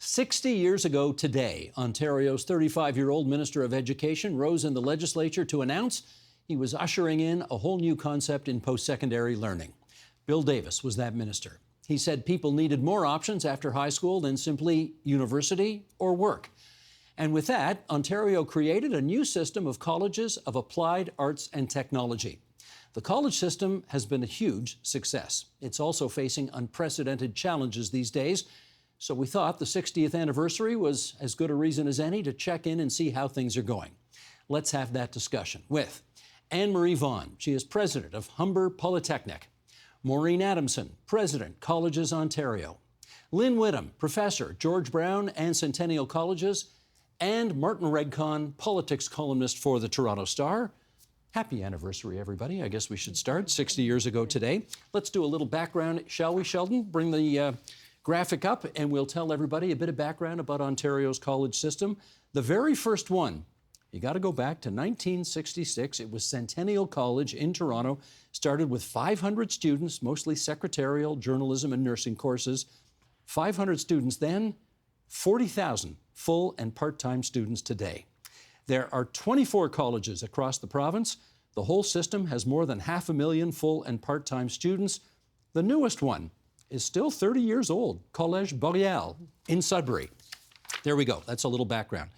60 years ago today, Ontario's 35-year-old Minister of Education rose in the legislature to announce he was ushering in a whole new concept in post-secondary learning. Bill Davis was that minister. He said people needed more options after high school than simply university or work. And with that, Ontario created a new system of colleges of applied arts and technology. The college system has been a huge success. It's also facing unprecedented challenges these days. So we thought the 60th anniversary was as good a reason as any to check in and see how things are going. Let's have that discussion with Ann Marie Vaughan. She is president of Humber Polytechnic. Maureen Adamson, president, Colleges Ontario. Lyn Whitham, professor, George Brown and Centennial Colleges. And Martin Regg Cohn, politics columnist for the Toronto Star. Happy anniversary, everybody. I guess we should start 60 years ago today. Let's do a little background, shall we, Sheldon? Bring the graphic up and we'll tell everybody a bit of background about Ontario's college system. The very first one, you got to go back to 1966. It was Centennial College in Toronto, started with 500 students, mostly secretarial, journalism and nursing courses. 500 students then, 40,000 full and part-time students today. There are 24 colleges across the province. The whole system has more than 500,000 full and part-time students. The newest one is still 30 years old, Collège Boreal in Sudbury. There we go. That's a little background.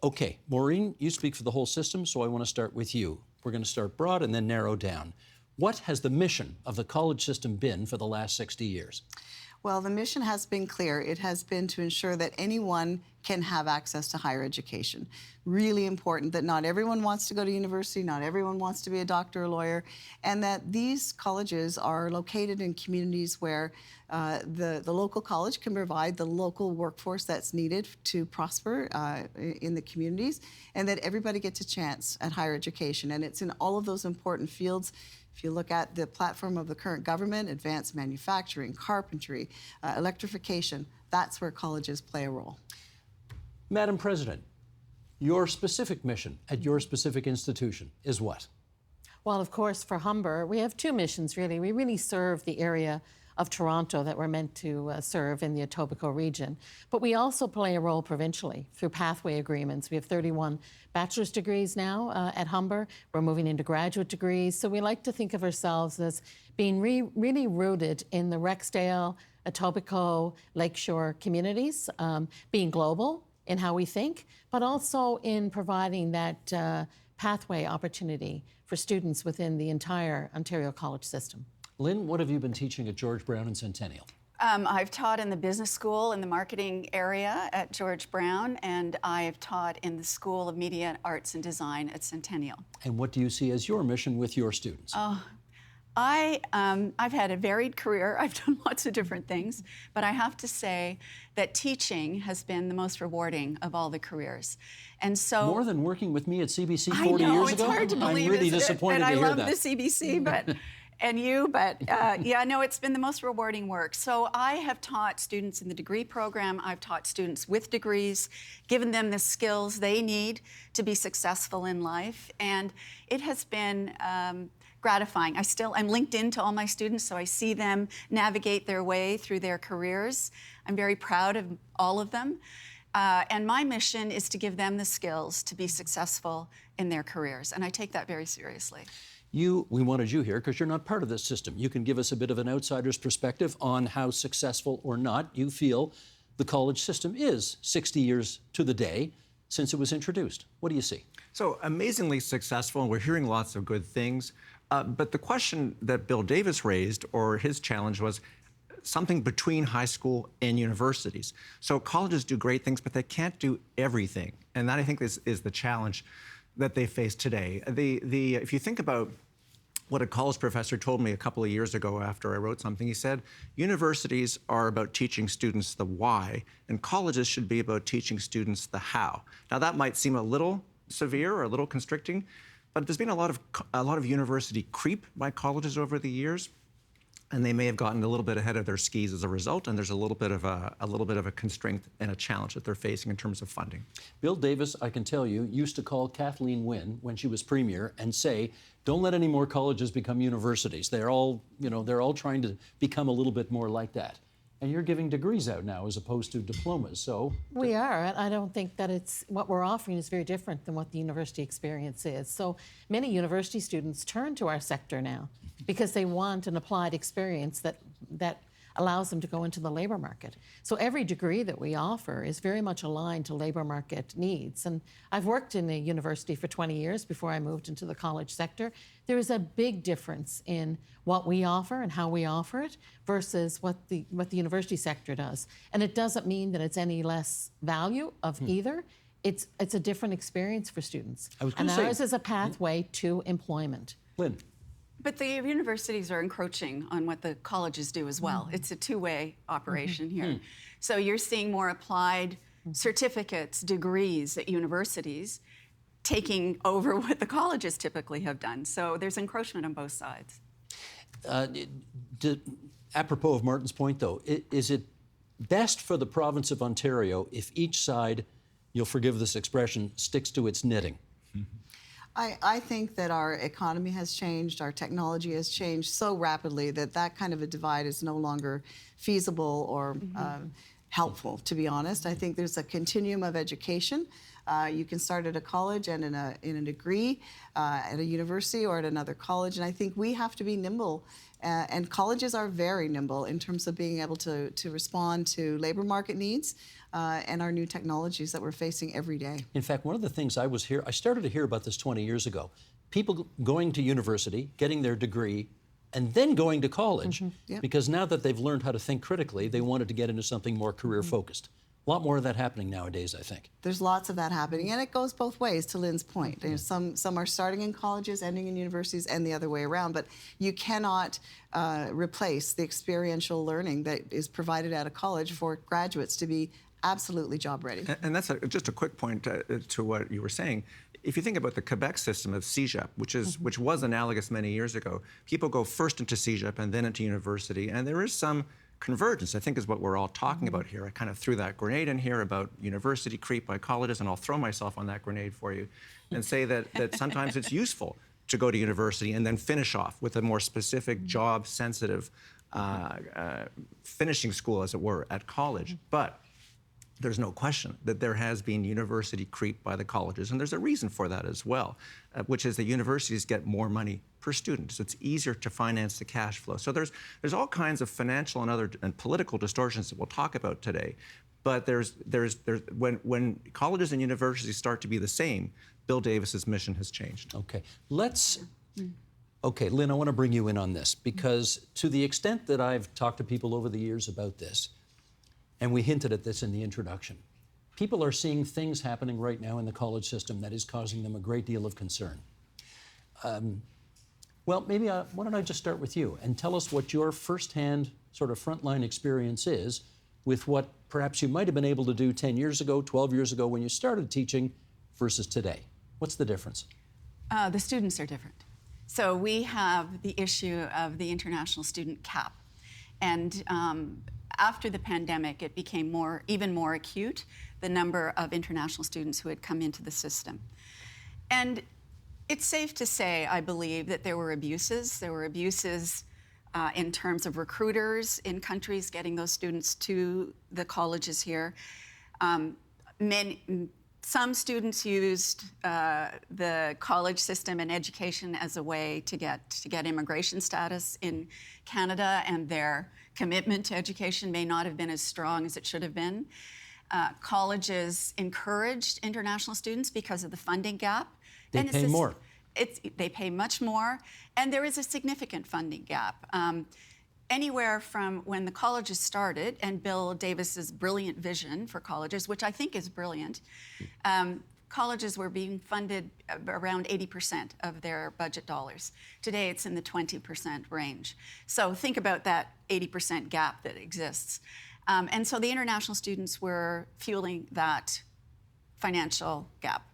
Okay, Maureen, you speak for the whole system, so I want to start with you. We're going to start broad and then narrow down. What has the mission of the college system been for the last 60 years? Well, the mission has been clear. It has been to ensure that anyone can have access to higher education. Really important that not everyone wants to go to university, not everyone wants to be a doctor or lawyer, and that these colleges are located in communities where the local college can provide the local workforce that's needed to prosper in the communities, and that everybody gets a chance at higher education. And it's in all of those important fields. If you look at the platform of the current government, advanced manufacturing, carpentry, electrification, that's where colleges play a role. Madam President, your specific mission at your specific institution is what? Well, of course, for Humber, we have two missions, really. We really serve the area of Toronto that we're meant to serve in the Etobicoke region. But we also play a role provincially through pathway agreements. We have 31 bachelor's degrees now at Humber. We're moving into graduate degrees. So we like to think of ourselves as being really rooted in the Rexdale, Etobicoke, Lakeshore communities, being global in how we think, but also in providing that pathway opportunity for students within the entire Ontario college system. Lyn, what have you been teaching at George Brown and Centennial? I've taught in the business school in the marketing area at George Brown, and I've taught in the School of Media, Arts and Design at Centennial. And what do you see as your mission with your students? I've had a varied career. I've done lots of different things, but I have to say that teaching has been the most rewarding of all the careers. And so more than working with me at CBC 40 years ago? I know, it's hard to believe. I'm really disappointed to hear that. And I love the CBC, but yeah, no, it's been the most rewarding work. So I have taught students in the degree program. I've taught students with degrees, given them the skills they need to be successful in life. And it has been gratifying. I'm linked into all my students, so I see them navigate their way through their careers. I'm very proud of all of them. And my mission is to give them the skills to be successful in their careers. And I take that very seriously. We wanted you here because you're not part of this system. You can give us a bit of an outsider's perspective on how successful or not you feel the college system is 60 years to the day since it was introduced. What do you see? So amazingly successful, and we're hearing lots of good things. But the question that Bill Davis raised, or his challenge, was something between high school and universities. So colleges do great things, but they can't do everything. And that, I think, is the challenge that they face today. If you think about what a college professor told me a couple of years ago after I wrote something, he said, universities are about teaching students the why, and colleges should be about teaching students the how. Now, that might seem a little severe or a little constricting, but there's been a lot of university creep by colleges over the years, and they may have gotten a little bit ahead of their skis as a result, and there's a little bit of a constraint and a challenge that they're facing in terms of funding. Bill Davis, I can tell you, used to call Kathleen Wynne when she was premier and say, don't let any more colleges become universities. They're all trying to become a little bit more like that. And you're giving degrees out now as opposed to diplomas, so... We are, and I don't think that what we're offering is very different than what the university experience is. So many university students turn to our sector now because they want an applied experience that allows them to go into the labor market. So every degree that we offer is very much aligned to labor market needs. And I've worked in a university for 20 years before I moved into the college sector. There is a big difference in what we offer and how we offer it versus what the university sector does. And it doesn't mean that it's any less value of either. It's a different experience for students. And ours is a pathway to employment. Lyn. But the universities are encroaching on what the colleges do as well. It's a two-way operation here. So you're seeing more applied certificates, degrees at universities taking over what the colleges typically have done. So there's encroachment on both sides. Apropos of Martin's point, though, is it best for the province of Ontario if each side, you'll forgive this expression, sticks to its knitting? I think that our economy has changed, our technology has changed so rapidly that kind of a divide is no longer feasible or helpful, to be honest. I think there's a continuum of education. You can start at a college and in a degree at a university or at another college, and I think we have to be nimble. And colleges are very nimble in terms of being able to respond to labor market needs and our new technologies that we're facing every day. In fact, one of the things I started to hear about this 20 years ago. People going to university, getting their degree, and then going to college, because now that they've learned how to think critically, they wanted to get into something more career-focused. A lot more of that happening nowadays, I think. There's lots of that happening, and it goes both ways, to Lyn's point. You know, some are starting in colleges, ending in universities, and the other way around, but you cannot replace the experiential learning that is provided at a college for graduates to be absolutely job ready. And that's just a quick point to what you were saying. If you think about the Quebec system of CEGEP, which was analogous many years ago, people go first into CEGEP and then into university, and there is some convergence, I think, is what we're all talking about here. I kind of threw that grenade in here about university creep by colleges, and I'll throw myself on that grenade for you and say that sometimes it's useful to go to university and then finish off with a more specific job-sensitive finishing school, as it were, at college. But there's no question that there has been university creep by the colleges, and there's a reason for that as well, which is that universities get more money per student, so it's easier to finance the cash flow. So there's all kinds of financial and political distortions that we'll talk about today, but when colleges and universities start to be the same, Bill Davis's mission has changed. Okay, Lyn, I want to bring you in on this, because to the extent that I've talked to people over the years about this, and we hinted at this in the introduction, people are seeing things happening right now in the college system that is causing them a great deal of concern. Well, maybe why don't I just start with you and tell us what your firsthand sort of frontline experience is with what perhaps you might have been able to do 10 years ago, 12 years ago when you started teaching versus today. What's the difference? The students are different. So we have the issue of the international student cap. And after the pandemic, it became even more acute, the number of international students who had come into the system. And it's safe to say, I believe, that there were abuses. There were abuses in terms of recruiters in countries getting those students to the colleges here. Some students used the college system and education as a way to get immigration status in Canada, and their commitment to education may not have been as strong as it should have been. Colleges encouraged international students because of the funding gap. They pay more. They pay much more, and there is a significant funding gap. Anywhere from when the colleges started, and Bill Davis's brilliant vision for colleges, which I think is brilliant, colleges were being funded around 80% of their budget dollars. Today, it's in the 20% range. So think about that 80% gap that exists. And so the international students were fueling that financial gap.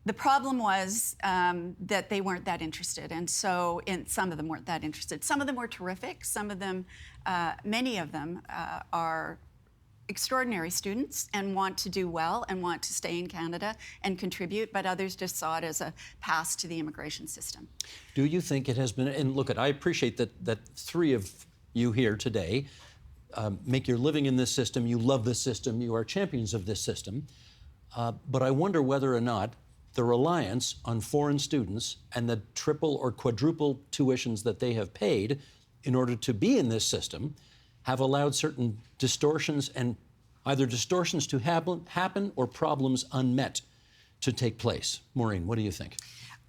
The problem was that they weren't that interested, and so some of them weren't that interested. Some of them were terrific. Some of them, many of them, are extraordinary students and want to do well and want to stay in Canada and contribute, but others just saw it as a pass to the immigration system. Do you think it has been, and look, I appreciate that three of you here today make your living in this system, you love this system, you are champions of this system. But I wonder whether or not the reliance on foreign students and the triple or quadruple tuitions that they have paid in order to be in this system have allowed certain distortions, and either distortions to happen or problems unmet to take place. Maureen, what do you think?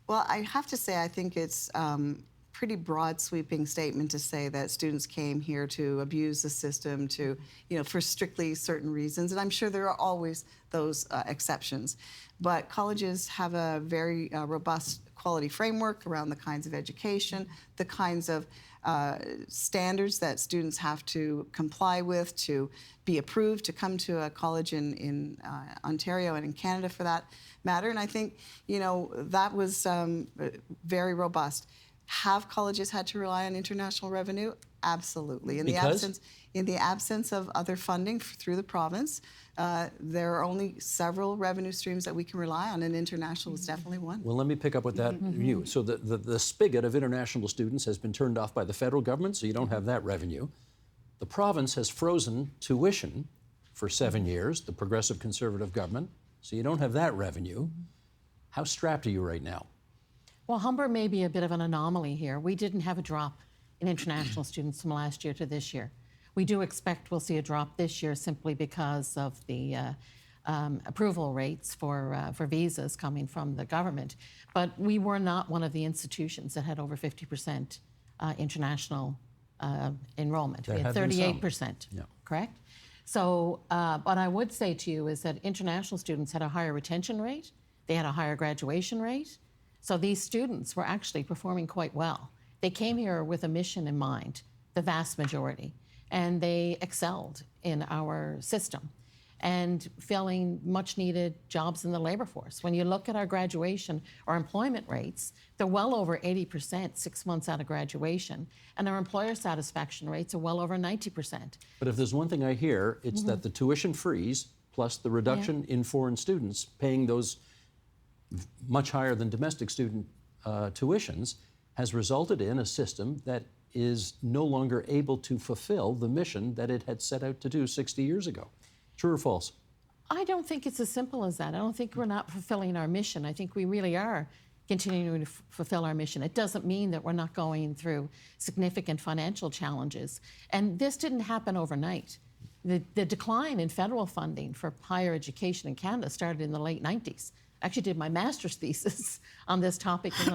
Well, I have to say, I think it's pretty broad sweeping statement to say that students came here to abuse the system, to, for strictly certain reasons. And I'm sure there are always those exceptions. But colleges have a very robust quality framework around the kinds of education, the kinds of standards that students have to comply with to be approved to come to a college in Ontario and in Canada for that matter. And I think, that was very robust. Have colleges had to rely on international revenue? Absolutely. In the absence of other funding through the province, there are only several revenue streams that we can rely on, and international is definitely one. Well, let me pick up with that view. So the spigot of international students has been turned off by the federal government, so you don't have that revenue. The province has frozen tuition for 7 years, the Progressive Conservative government, so you don't have that revenue. How strapped are you right now? Well, Humber may be a bit of an anomaly here. We didn't have a drop in international students from last year to this year. We do expect we'll see a drop this year simply because of the approval rates for visas coming from the government. But we were not one of the institutions that had over 50% international enrollment. We had 38%, correct? So what I would say to you is that international students had a higher retention rate, they had a higher graduation rate. So these students were actually performing quite well. They came here with a mission in mind, the vast majority, and they excelled in our system and filling much needed jobs in the labor force. When you look at our graduation or employment rates, they're well over 80% 6 months out of graduation, and our employer satisfaction rates are well over 90%. But if there's one thing I hear, it's that the tuition freeze plus the reduction in foreign students paying those much higher than domestic student tuitions has resulted in a system that is no longer able to fulfill the mission that it had set out to do 60 years ago. True or false? I don't think it's as simple as that. I don't think we're not fulfilling our mission. I think we really are continuing to fulfill our mission. It doesn't mean that we're not going through significant financial challenges. And this didn't happen overnight. The decline in federal funding for higher education in Canada started in the late 90s. I actually did my master's thesis on this topic in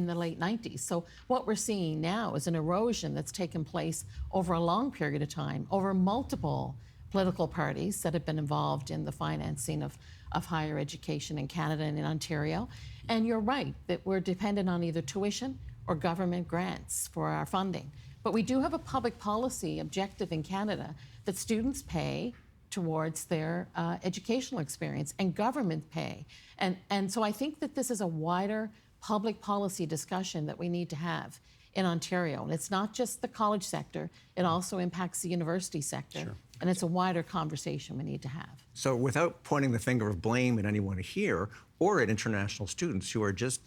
the late 90s. So what we're seeing now is an erosion that's taken place over a long period of time, over multiple political parties that have been involved in the financing of higher education in Canada and in Ontario. And you're right that we're dependent on either tuition or government grants for our funding. But we do have a public policy objective in Canada that students pay towards their educational experience, and government pay. And so I think that this is a wider public policy discussion that we need to have in Ontario. And it's not just the college sector, it also impacts the university sector. Sure. And it's a wider conversation we need to have. So without pointing the finger of blame at anyone here or at international students who are just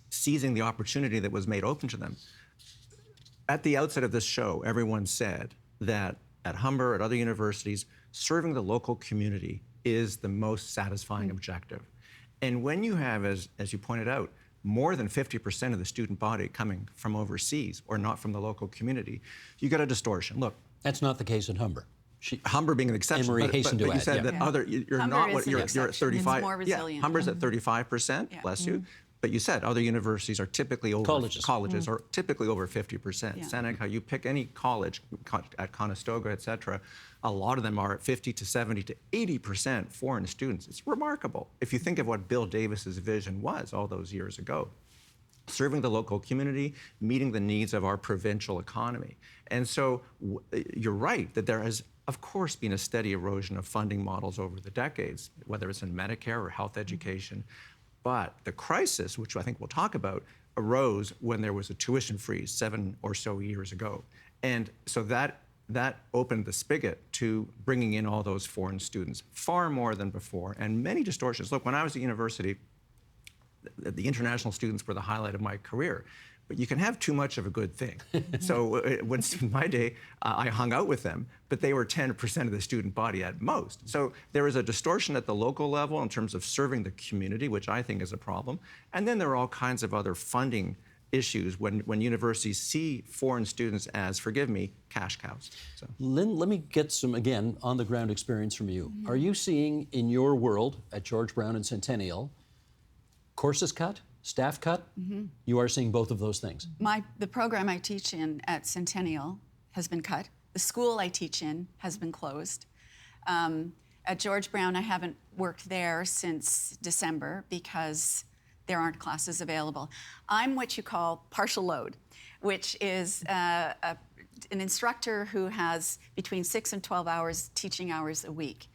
seizing the opportunity that was made open to them, at the outset of this show, everyone said that at Humber, at other universities, serving the local community is the most satisfying objective. And when you have, as you pointed out, more than 50% of the student body coming from overseas or not from the local community, you get a distortion. Look. That's not the case at Humber. Humber being an exception. Ann Marie hastened to you add, said that other, you're Humber not is what an you're at exception. 35. It's more resilient. Yeah, Humber's at 35%, bless you. But you said other universities are typically over, colleges are typically over 50%. Yeah. Seneca, you pick any college at Conestoga, et cetera, a lot of them are at 50 to 70 to 80% foreign students. It's remarkable if you think of what Bill Davis's vision was all those years ago. Serving the local community, meeting the needs of our provincial economy. And so you're right that there has, of course, been a steady erosion of funding models over the decades, whether it's in Medicare or health education. But the crisis, which I think we'll talk about, arose when there was a tuition freeze 7 or so years ago. And so that opened the spigot to bringing in all those foreign students, far more than before, and many distortions. Look, when I was at university, the international students were the highlight of my career. but you can have too much of a good thing. So when in my day, I hung out with them, but they were 10% of the student body at most. So there is a distortion at the local level in terms of serving the community, which I think is a problem. And then there are all kinds of other funding issues when universities see foreign students as, forgive me, cash cows. So. Lyn, let me get some, again, on-the-ground experience from you. Are you seeing in your world at George Brown and Centennial courses cut, staff cut? You are seeing both of those things. The program I teach in at Centennial has been cut. The school I teach in has been closed. At George Brown, I haven't worked there since December because there aren't classes available. I'm what you call partial load, which is an instructor who has between 6 and 12 hours teaching hours a week.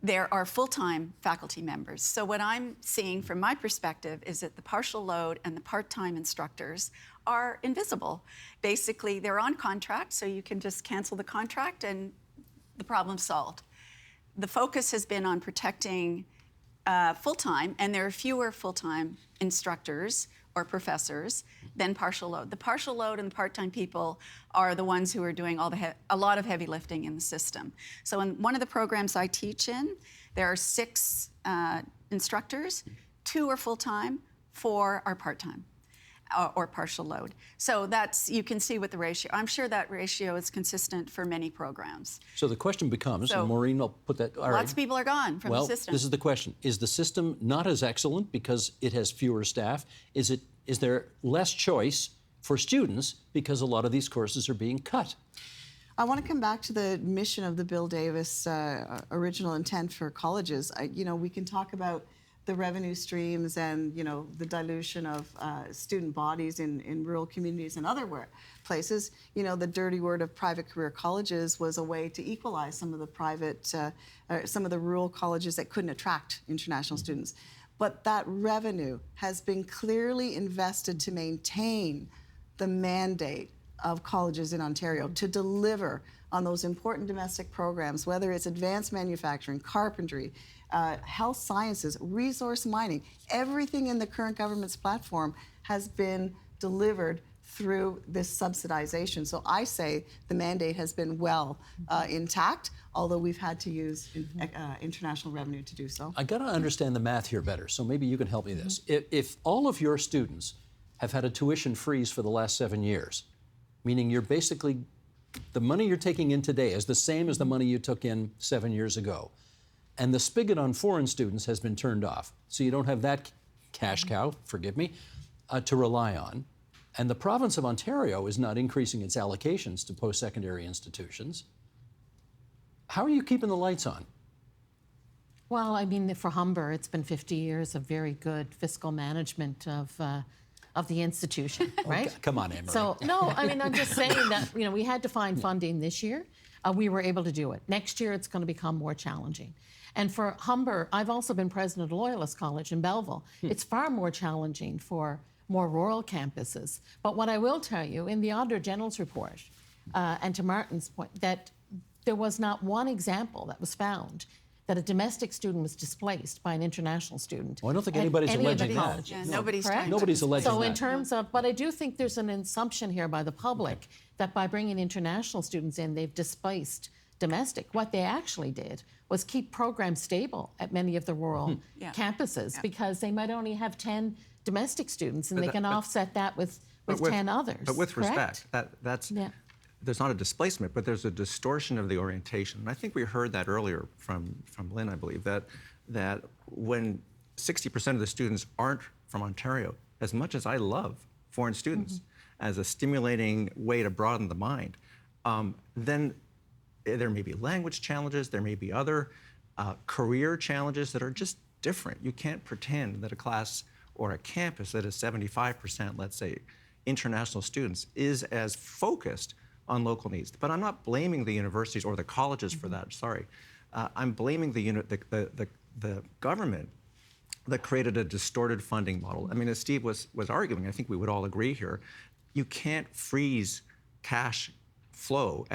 There are full-time faculty members. So what I'm seeing from my perspective is that the partial load and the part-time instructors are invisible. Basically, they're on contract, so you can just cancel the contract and the problem's solved. The focus has been on protecting full-time, and there are fewer full-time instructors or professors than partial load. The partial load and the part-time people are the ones who are doing a lot of heavy lifting in the system. So in one of the programs I teach in, there are 6 instructors, 2 are full-time, 4 are part-time or partial load. So you can see what the ratio, I'm sure that ratio is consistent for many programs. So the question becomes, and Maureen, I'll put that, all right. Lots of people are gone from the system. Well, this is the question. Is the system not as excellent because it has fewer staff? Is there less choice for students because a lot of these courses are being cut? I want to come back to the mission of the Bill Davis original intent for colleges. We can talk about the revenue streams and the dilution of student bodies in rural communities and other places. The dirty word of private career colleges was a way to equalize some of the rural colleges that couldn't attract international students. But that revenue has been clearly invested to maintain the mandate of colleges in Ontario to deliver on those important domestic programs, whether it's advanced manufacturing, carpentry, health sciences, resource mining. Everything in the current government's platform has been delivered through this subsidization. So I say the mandate has been well intact, although we've had to use international revenue to do so. I got to understand the math here better, so maybe you can help me this. If all of your students have had a tuition freeze for the last 7 years, meaning you're basically, the money you're taking in today is the same as the money you took in 7 years ago, and the spigot on foreign students has been turned off, so you don't have that cash cow, forgive me, to rely on, and the province of Ontario is not increasing its allocations to post-secondary institutions, how are you keeping the lights on? Well, I mean, for Humber, it's been 50 years of very good fiscal management of the institution, right? Okay, come on, Ann Marie. So, no, I mean, I'm just saying that, we had to find funding this year. We were able to do it. Next year, it's going to become more challenging. And for Humber, I've also been president of Loyalist College in Belleville. It's far more challenging for more rural campuses. But what I will tell you, in the Auditor General's report, and to Martin's point, that there was not one example that was found that a domestic student was displaced by an international student. Well, I don't think anybody's alleging that. Yeah, nobody's Correct? trying Nobody's alleging that. So in terms of, but I do think there's an assumption here by the public that by bringing international students in, they've displaced domestic. What they actually did was keep programs stable at many of the rural campuses because they might only have 10 domestic students and they can offset that with 10 others. But with correct? respect, that's there's not a displacement, but there's a distortion of the orientation. And I think we heard that earlier from Lyn, I believe, that when 60% of the students aren't from Ontario, as much as I love foreign students as a stimulating way to broaden the mind, then there may be language challenges, there may be other career challenges that are just different. You can't pretend that a class or a campus that is 75%, let's say, international students is as focused on local needs. But I'm not blaming the universities or the colleges for that, sorry. I'm blaming the government that created a distorted funding model. I mean, as Steve was arguing, I think we would all agree here, you can't freeze cash flow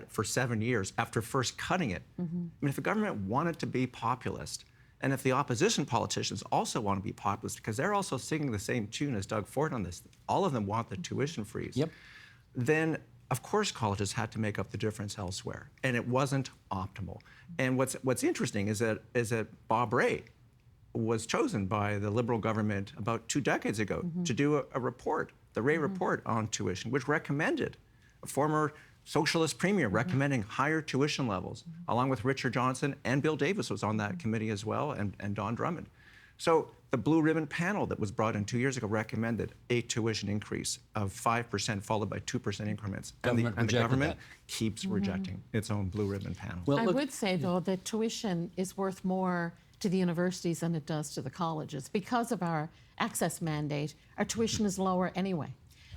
for 7 years after first cutting it. I mean, if the government wanted to be populist And if the opposition politicians also want to be populist, because they're also singing the same tune as Doug Ford on this, all of them want the tuition freeze, Yep. then of course colleges had to make up the difference elsewhere, and it wasn't optimal. And what's interesting is that Bob Rae was chosen by the Liberal government about 2 decades ago to do a report, the Rae report on tuition, which recommended a former socialist premier recommending higher tuition levels, along with Richard Johnson, and Bill Davis was on that committee as well, and Don Drummond. So the Blue Ribbon panel that was brought in 2 years ago recommended a tuition increase of 5% followed by 2% increments. And the government keeps rejecting its own Blue Ribbon panel. Well, I would say, though, that tuition is worth more to the universities than it does to the colleges. Because of our access mandate, our tuition is lower anyway.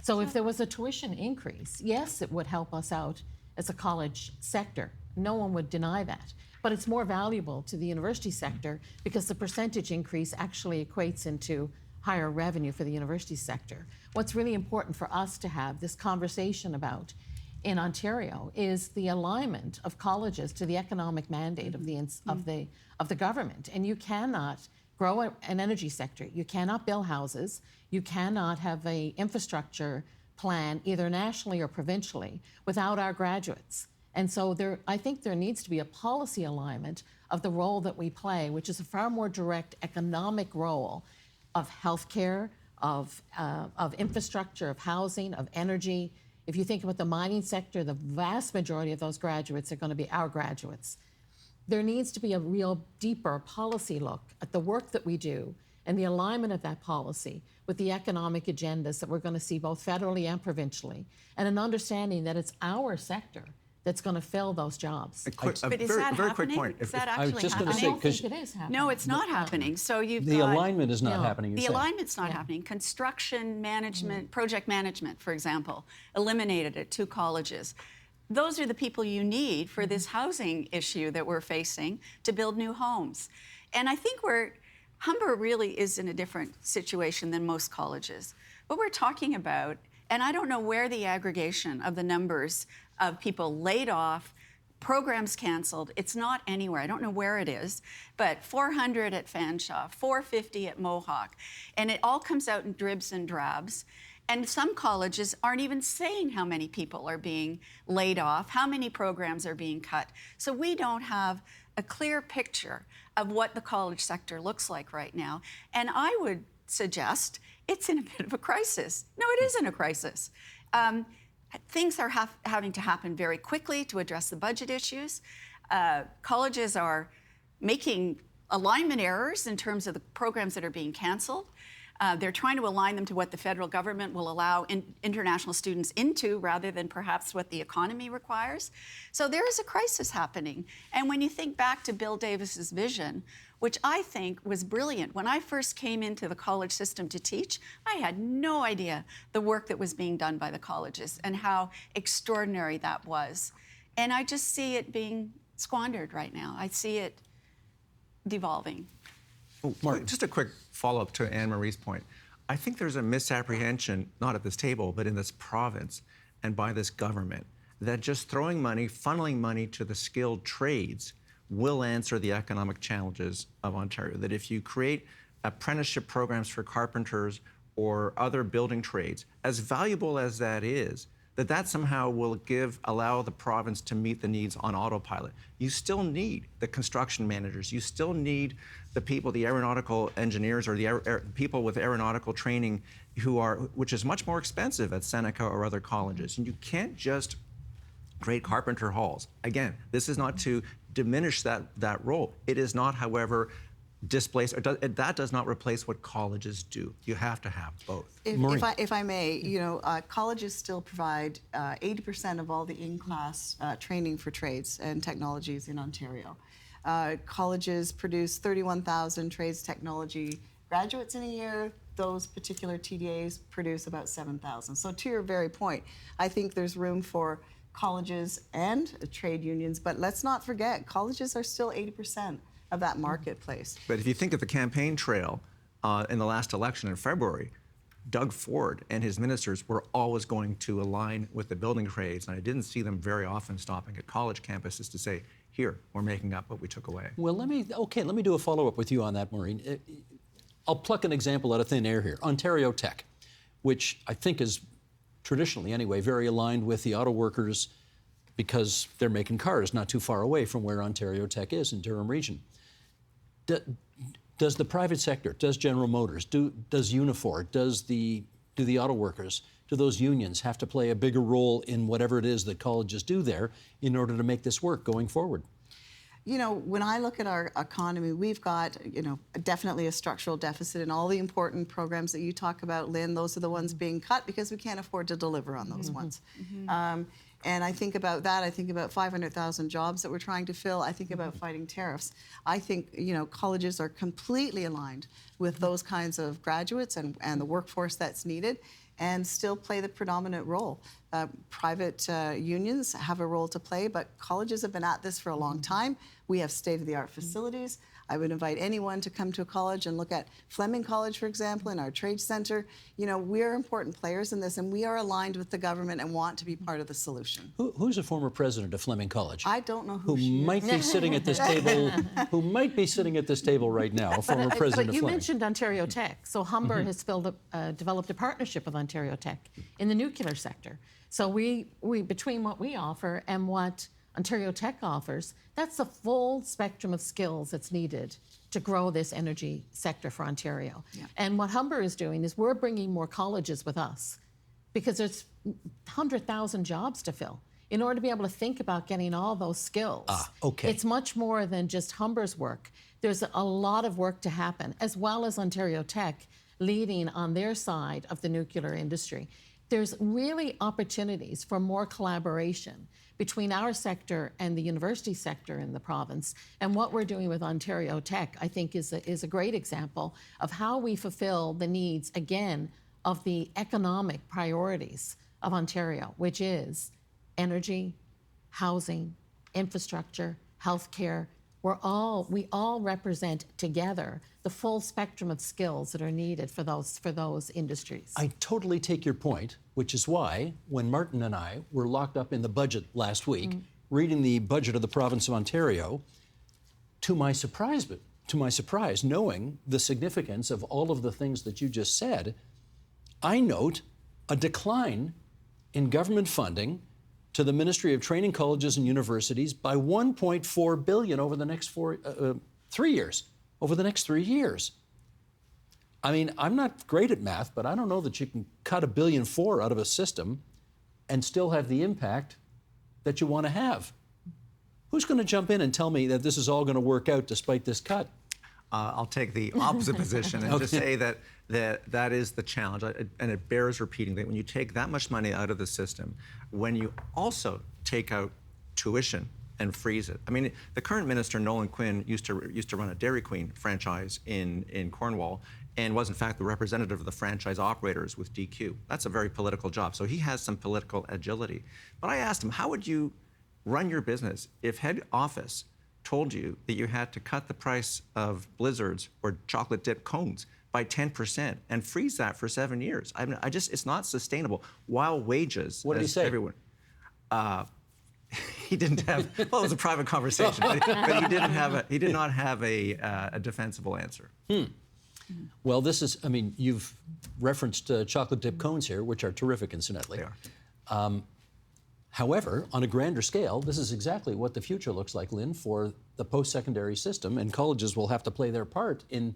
So if there was a tuition increase, yes, it would help us out as a college sector. No one would deny that. But it's more valuable to the university sector because the percentage increase actually equates into higher revenue for the university sector. What's really important for us to have this conversation about in Ontario is the alignment of colleges to the economic mandate of the government. And you cannot grow an energy sector. You cannot build houses. You cannot have an infrastructure plan, either nationally or provincially, without our graduates. And so I think there needs to be a policy alignment of the role that we play, which is a far more direct economic role of healthcare, of infrastructure, of housing, of energy. If you think about the mining sector, the vast majority of those graduates are going to be our graduates. There needs to be a real deeper policy look at the work that we do and the alignment of that policy with the economic agendas that we're going to see both federally and provincially, and an understanding that it's our sector that's going to fill those jobs. But is that very happening? quick point. Is that I was actually just going to happening? say, I don't because think it is happening. No, it's not happening. So you've the got alignment is not No. happening. You're the saying. alignment's not happening. Construction management, project management, for example, eliminated at 2 colleges. Those are the people you need for this housing issue that we're facing to build new homes. And I think Humber really is in a different situation than most colleges. What we're talking about, and I don't know where the aggregation of the numbers of people laid off, programs canceled, it's not anywhere. I don't know where it is, but 400 at Fanshawe, 450 at Mohawk, and it all comes out in dribs and drabs. And some colleges aren't even saying how many people are being laid off, how many programs are being cut. So we don't have a clear picture of what the college sector looks like right now. And I would suggest it's in a bit of a crisis. No, it isn't a crisis. Things are having to happen very quickly to address the budget issues. Colleges are making alignment errors in terms of the programs that are being canceled. They're trying to align them to what the federal government will allow international students into rather than perhaps what the economy requires. So there is a crisis happening. And when you think back to Bill Davis's vision, which I think was brilliant. When I first came into the college system to teach, I had no idea the work that was being done by the colleges and how extraordinary that was. And I just see it being squandered right now. I see it devolving. Martin, just a quick follow-up to Ann Marie's point. I think there's a misapprehension, not at this table, but in this province and by this government, that just throwing money, funneling money to the skilled trades will answer the economic challenges of Ontario. That if you create apprenticeship programs for carpenters or other building trades, as valuable as that is, that somehow will allow the province to meet the needs on autopilot. You still need the construction managers. You still need the people, the aeronautical engineers or the people with aeronautical training which is much more expensive at Seneca or other colleges. And you can't just create carpenter halls. Again, this is not to diminish that role. It is not, however, displace, or that does not replace what colleges do. You have to have both. If I may, colleges still provide 80% of all the in-class training for trades and technologies in Ontario. Colleges produce 31,000 trades technology graduates in a year. Those particular TDAs produce about 7,000. So to your very point, I think there's room for colleges and trade unions, but let's not forget, colleges are still 80% of that marketplace. But if you think of the campaign trail in the last election in February, Doug Ford and his ministers were always going to align with the building trades, and I didn't see them very often stopping at college campuses to say, here. We're making up what we took away. Well, let me do a follow-up with you on that, Maureen. I'll pluck an example out of thin air here. Ontario Tech, which I think is traditionally anyway very aligned with the auto workers because they're making cars not too far away from where Ontario Tech is in Durham region. Does the private sector, does General Motors, does Unifor, do the auto workers, do those unions have to play a bigger role in whatever it is that colleges do there in order to make this work going forward? You know, when I look at our economy, we've got, definitely a structural deficit in all the important programs that you talk about, Lynn. Those are the ones being cut because we can't afford to deliver on those ones. And I think about that. I think about 500,000 jobs that we're trying to fill. I think about fighting tariffs. I think, colleges are completely aligned with those kinds of graduates and the workforce that's needed, and still play the predominant role. Private unions have a role to play, but colleges have been at this for a long time. We have state-of-the-art facilities. I would invite anyone to come to a college and look at Fleming College, for example, in our trade center. We're important players in this, and we are aligned with the government and want to be part of the solution. Who's a former president of Fleming College? I don't know who she might be sitting at this table. Who might be sitting at this table right now? A former president but of you Fleming. mentioned Ontario Tech. So Humber has developed a partnership with Ontario Tech in the nuclear sector. So we between what we offer and what Ontario Tech offers, that's the full spectrum of skills that's needed to grow this energy sector for Ontario. Yeah. And what Humber is doing is we're bringing more colleges with us because there's 100,000 jobs to fill. In order to be able to think about getting all those skills, it's much more than just Humber's work. There's a lot of work to happen, as well as Ontario Tech leading on their side of the nuclear industry. There's really opportunities for more collaboration between our sector and the university sector in the province. And what we're doing with Ontario Tech, I think, is a great example of how we fulfill the needs, again, of the economic priorities of Ontario, which is energy, housing, infrastructure, healthcare. We all represent together the full spectrum of skills that are needed for those industries. I totally take your point, which is why when Martin and I were locked up in the budget last week, reading the budget of the province of Ontario, to my surprise, knowing the significance of all of the things that you just said, I note a decline in government funding to the Ministry of Training Colleges and Universities by $1.4 billion over the next 3 years. Over the next 3 years. I mean, I'm not great at math, but I don't know that you can cut $1.4 billion out of a system and still have the impact that you want to have. Who's going to jump in and tell me that this is all going to work out despite this cut? I'll take the opposite position and just say that is the challenge, and it bears repeating that when you take that much money out of the system, when you also take out tuition and freeze it. I mean, the current minister, Nolan Quinn, used to run a Dairy Queen franchise in Cornwall and was in fact the representative of the franchise operators with DQ. That's a very political job, so he has some political agility. But I asked him, how would you run your business if head office told you that you had to cut the price of blizzards or chocolate dip cones by 10% and freeze that for 7 years? I mean, it's not sustainable. While wages, what did he say? Everyone, he didn't have. Well, it was a private conversation, but he did not have a defensible answer. Well, this is. I mean, you've referenced chocolate dip cones here, which are terrific, incidentally. They are. However, on a grander scale, this is exactly what the future looks like, Lynn, for the post-secondary system, and colleges will have to play their part in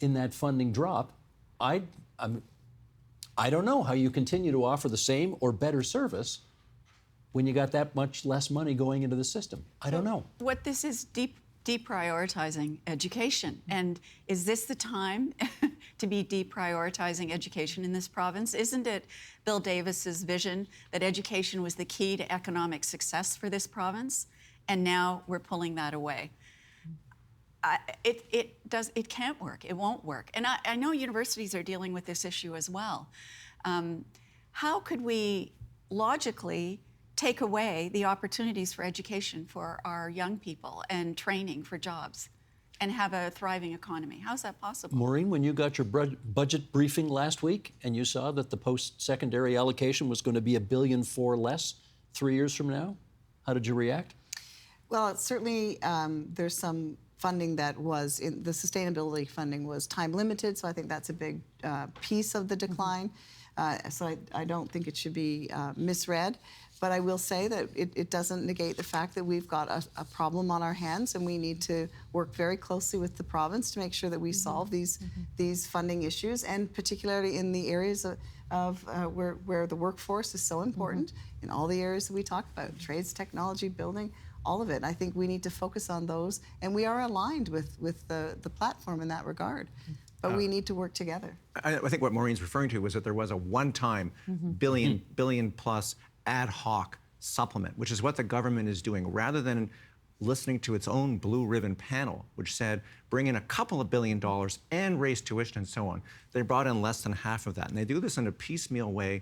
that funding drop. I don't know how you continue to offer the same or better service when you got that much less money going into the system. I don't know. What this is deprioritizing education. And is this the time to be deprioritizing education in this province? Isn't it Bill Davis's vision that education was the key to economic success for this province? And now we're pulling that away. It can't work. It won't work. And I know universities are dealing with this issue as well. How could we logically take away the opportunities for education for our young people and training for jobs and have a thriving economy? How's that possible? Maureen, when you got your budget briefing last week and you saw that the post-secondary allocation was going to be $1.4 billion less 3 years from now, how did you react? Well, certainly there's some funding that was in the sustainability funding was time limited, so I think that's a big piece of the decline. So I don't think it should be misread. But I will say that it doesn't negate the fact that we've got a problem on our hands, and we need to work very closely with the province to make sure that we solve these funding issues, and particularly in the areas of where the workforce is so important, in all the areas that we talk about, trades, technology, building, all of it. I think we need to focus on those, and we are aligned with the platform in that regard. But we need to work together. I think what Maureen's referring to was that there was a one-time billion plus ad hoc supplement, which is what the government is doing, rather than listening to its own blue ribbon panel, which said bring in a couple of $1 billion and raise tuition and so on. They brought in less than half of that, and they do this in a piecemeal way.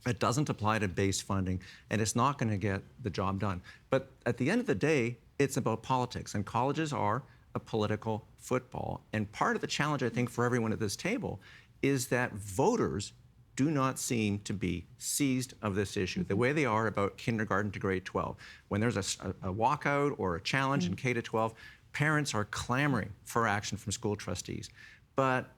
It doesn't apply to base funding, and it's not going to get the job done. But at the end of the day, it's about politics, and colleges are a political football. And part of the challenge, I think, for everyone at this table is that voters do not seem to be seized of this issue the way they are about kindergarten to grade 12. When there's a walkout or a challenge in K to 12, parents are clamoring for action from school trustees. But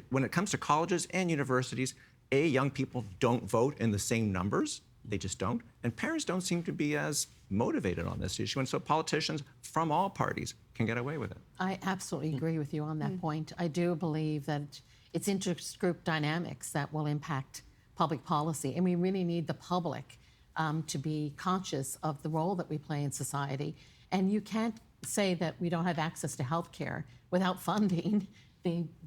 when it comes to colleges and universities, young people don't vote in the same numbers. They just don't. And parents don't seem to be as motivated on this issue. And so politicians from all parties can get away with it. I absolutely agree with you on that point. I do believe that it's interest group dynamics that will impact public policy. And we really need the public to be conscious of the role that we play in society. And you can't say that we don't have access to health care without funding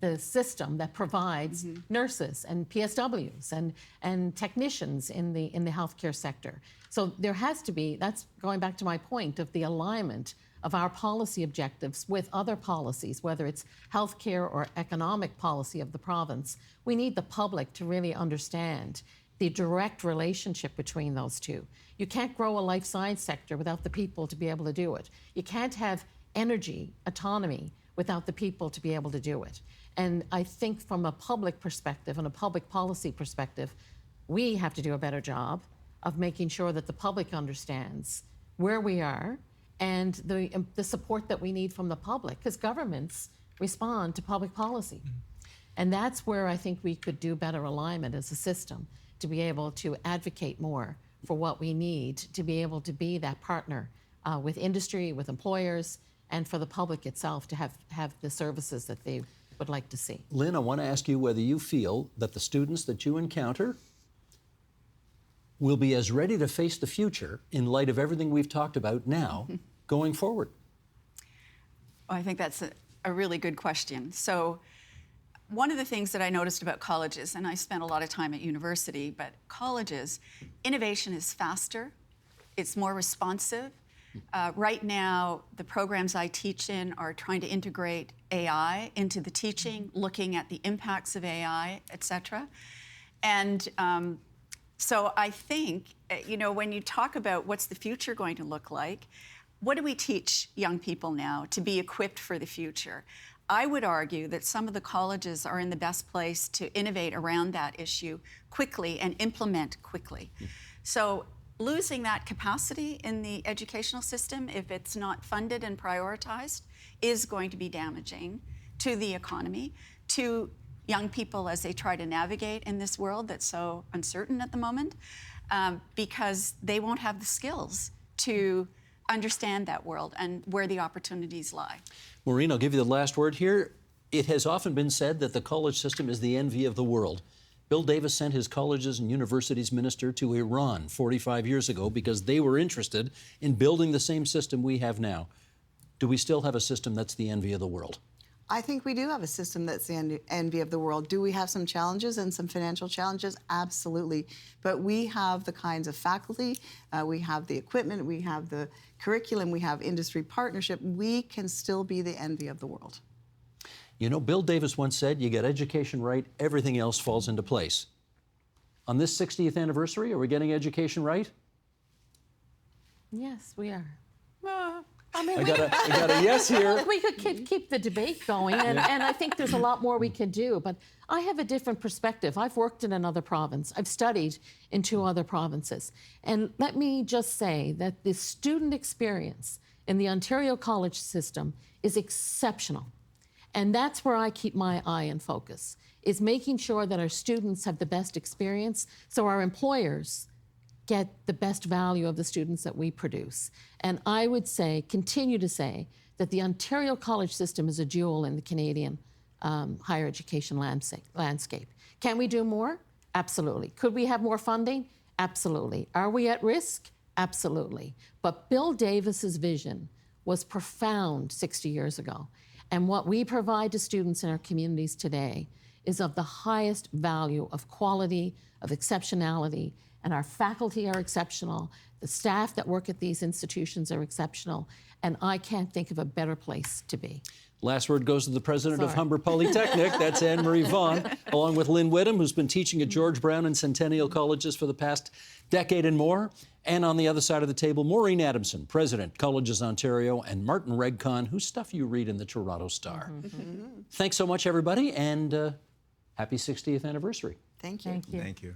the system that provides nurses and PSWs and technicians in the healthcare sector. So there has to be, that's going back to my point of the alignment of our policy objectives with other policies, whether it's healthcare or economic policy of the province. We need the public to really understand the direct relationship between those two. You can't grow a life science sector without the people to be able to do it. You can't have energy autonomy without the people to be able to do it. And I think from a public perspective and a public policy perspective, we have to do a better job of making sure that the public understands where we are and the support that we need from the public, because governments respond to public policy. And that's where I think we could do better alignment as a system, to be able to advocate more for what we need, to be able to be that partner with industry, with employers, and for the public itself to have the services that they would like to see. Lyn, I want to ask you whether you feel that the students that you encounter will be as ready to face the future in light of everything we've talked about now going forward. Well, I think that's a really good question. So one of the things that I noticed about colleges, and I spent a lot of time at university, but colleges, innovation is faster, it's more responsive. Right now, the programs I teach in are trying to integrate AI into the teaching, looking at the impacts of AI, et cetera. And so I think, when you talk about what's the future going to look like, what do we teach young people now to be equipped for the future? I would argue that some of the colleges are in the best place to innovate around that issue quickly and implement quickly. So losing that capacity in the educational system, if it's not funded and prioritized, is going to be damaging to the economy, to young people as they try to navigate in this world that's so uncertain at the moment, because they won't have the skills to understand that world and where the opportunities lie. Maureen, I'll give you the last word here. It has often been said that the college system is the envy of the world. Bill Davis sent his colleges and universities minister to Iran 45 years ago because they were interested in building the same system we have now. Do we still have a system that's the envy of the world? I think we do have a system that's the envy of the world. Do we have some challenges and some financial challenges? Absolutely. But we have the kinds of faculty, we have the equipment, we have the curriculum, we have industry partnership. We can still be the envy of the world. You know, Bill Davis once said, you get education right, everything else falls into place. On this 60th anniversary, are we getting education right? Yes, we are. I'm I got a yes here. Well, we could keep the debate going, and I think there's a lot more we can do. But I have a different perspective. I've worked in another province. I've studied in 2 other provinces. And let me just say that the student experience in the Ontario college system is exceptional. And that's where I keep my eye and focus, is making sure that our students have the best experience so our employers get the best value of the students that we produce. And I would say, continue to say, that the Ontario college system is a jewel in the Canadian higher education landscape. Can we do more? Absolutely. Could we have more funding? Absolutely. Are we at risk? Absolutely. But Bill Davis's vision was profound 60 years ago. And what we provide to students in our communities today is of the highest value of quality, of exceptionality, and our faculty are exceptional. The staff that work at these institutions are exceptional, and I can't think of a better place to be. Last word goes to the president of Humber Polytechnic. That's Ann Marie Vaughan, along with Lyn Whitham, who's been teaching at George Brown and Centennial Colleges for the past decade and more. And on the other side of the table, Maureen Adamson, president, Colleges Ontario, and Martin Regg Cohn, whose stuff you read in the Toronto Star. Thanks so much, everybody, and happy 60th anniversary. Thank you. Thank you. Thank you.